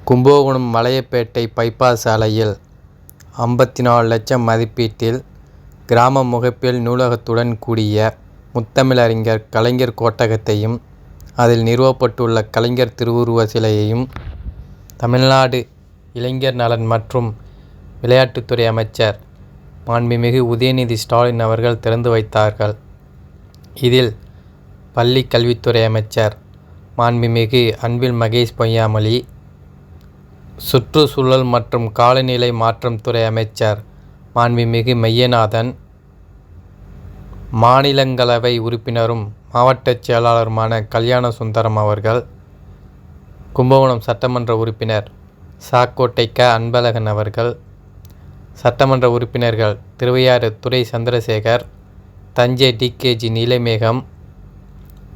Kumbakonam மலையப்பேட்டை bypass சாலையில் 54 லட்சம் மதிப்பீட்டில் கிராம முகப்பில் நூலகத்துடன் கூடிய முத்தமிழறிஞர் கலைஞர் கோட்டகத்தையும் அதில் நிறுவப்பட்டுள்ள கலைஞர் திருவுருவ சிலையையும் தமிழ்நாடு இளைஞர் நலன் மற்றும் விளையாட்டுத்துறை அமைச்சர் மாண்புமிகு உதயநிதி ஸ்டாலின் அவர்கள் திறந்து வைத்தார்கள். இதில் பள்ளி கல்வித்துறை அமைச்சர் மாண்புமிகு அன்பில் மகேஷ் பொய்யாமொழி, சுற்றுச்சூழல் மற்றும் காலநிலை மாற்றம் துறை அமைச்சர் மாண்புமிகு மெய்யநாதன், மாநிலங்களவை உறுப்பினரும் மாவட்ட செயலாளருமான கல்யாணசுந்தரம் அவர்கள், கும்பகோணம் சட்டமன்ற உறுப்பினர் சாக்கோட்டை க. அன்பழகன் அவர்கள், சட்டமன்ற உறுப்பினர்கள் திருவையாறு துரை சந்திரசேகர், தஞ்சை டி.கே.ஜி. நீலமேகம்,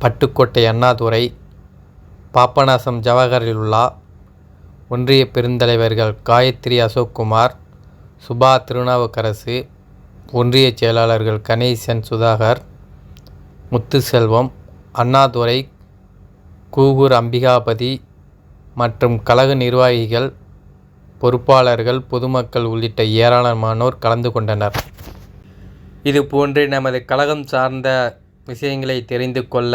பட்டுக்கோட்டை அண்ணாதுரை, பாபநாசம் ஜவஹர்லுல்லா, ஒன்றிய பெருந்தலைவர்கள் காயத்ரி அசோக்குமார், சுபா திருநாவுக்கரசு, ஒன்றிய செயலாளர்கள் கணேசன் சுதாகர், முத்துசெல்வம், அண்ணாதுரை, கூகூர் அம்பிகாபதி மற்றும் கழக நிர்வாகிகள், பொறுப்பாளர்கள், பொதுமக்கள் உள்ளிட்ட ஏராளமானோர் கலந்து கொண்டனர். இதுபோன்று நமது கழகம் சார்ந்த விஷயங்களை தெரிந்து கொள்ள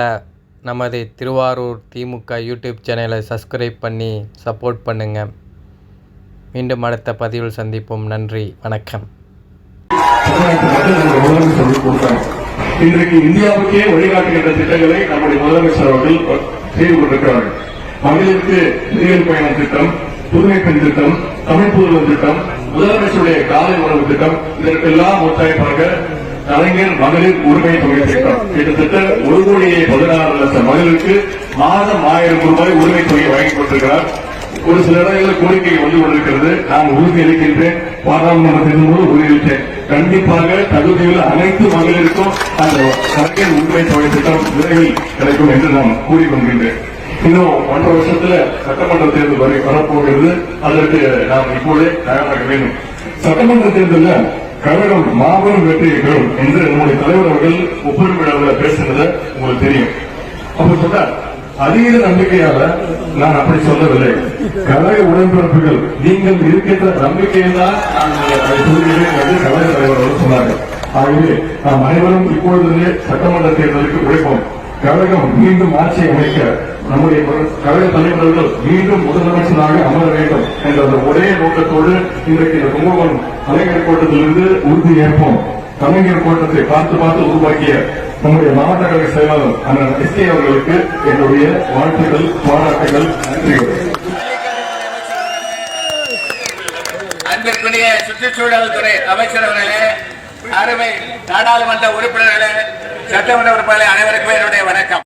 நமது திருவாரூர் திமுக யூடியூப் சேனலை சப்ஸ்கிரைப் பண்ணி சப்போர்ட் பண்ணுங்கள். மீண்டும் அடுத்த பதிவில் சந்திப்போம். நன்றி, வணக்கம். இன்றைக்கு இந்தியாவுக்கே வழிகாட்டுகின்ற திட்டங்களை நம்முடைய முதலமைச்சர் அவர்கள் செய்து கொண்டிருக்கிறார்கள். மகளிருக்கு விடியல் பயணம் திட்டம், புதுமை பெண் திட்டம், தமிழ் புதுவன் திட்டம், முதலமைச்சருடைய காலை உணவு திட்டம், இதற்கெல்லாம் ஒத்தாய்ப்பாக கலைஞர் மகளிர் உரிமை தொகை திட்டம் கிட்டத்தட்ட 1,16,00,000 மகளிருக்கு மாதம் 1000 ரூபாய் உரிமை தொகை வழங்கிக் கொண்டிருக்கிறார். ஒரு சில இடங்களில் கோரிக்கை வந்து கொண்டிருக்கிறது. நான் உறுதியளிக்கின்றேன், பாராளுமன்றத்தின் போது உறுதியளித்தேன். கண்டிப்பாக தகுதியில் அனைத்து மகளிருக்கும் அந்த கலைஞர் உரிமை தொகை திட்டம் விரைவில் கிடைக்கும் என்று நான் கூறிக்கொள்கின்றேன். இன்னும் 1.5 வருஷத்துல சட்டமன்ற தேர்தல் வரப்போகிறது. அதற்கு நாம் இப்போதே தயாராக வேண்டும். சட்டமன்ற தேர்தலில் கழகம் மாபெரும் வெற்றியை பெறும் என்று நம்முடைய தலைவர் அவர்கள் ஒப்புரை விழாவில் பேசினதை உங்களுக்கு தெரியும். அப்ப சொன்னார், அதீத நம்பிக்கையால நான் அப்படி சொல்லவில்லை. கழக உடன்பிறப்புகள் நீங்கள் இருக்கின்ற நம்பிக்கையில் தான் நான் அதை சொல்கிறேன் என்று கழக தலைவர் அவர்கள் சொன்னார்கள். ஆகவே நாம் அனைவரும் இப்பொழுதே சட்டமன்ற தேர்தலுக்கு உழைப்போம். கழகம் மீண்டும் ஆட்சி அமைக்க நம்முடைய கழக தலைவர்கள் மீண்டும் முதலமைச்சராக அமர வேண்டும் என்ற அந்த ஒரே நோக்கத்தோடு இன்றைக்கு இந்த கும்பகோணம் கலைஞர் கோட்டத்திலிருந்து உறுதி ஏற்போம். கலைஞர் கோட்டத்தை பார்த்து உருவாக்கிய நம்முடைய மாவட்ட கழக செயலாளர் அண்ணன் எஸ்.கே. அவர்களுக்கு என்னுடைய வாழ்த்துக்கள், பாராட்டுகள், நன்றிகள். அன்பிற்குரிய சுற்றுச்சூழல் துறை அமைச்சர் அவர்களே, அருமை நாடாளுமன்ற உறுப்பினர்களே, சட்டமன்ற உறுப்பினர்களே, அனைவருக்கும் என்னுடைய வணக்கம்.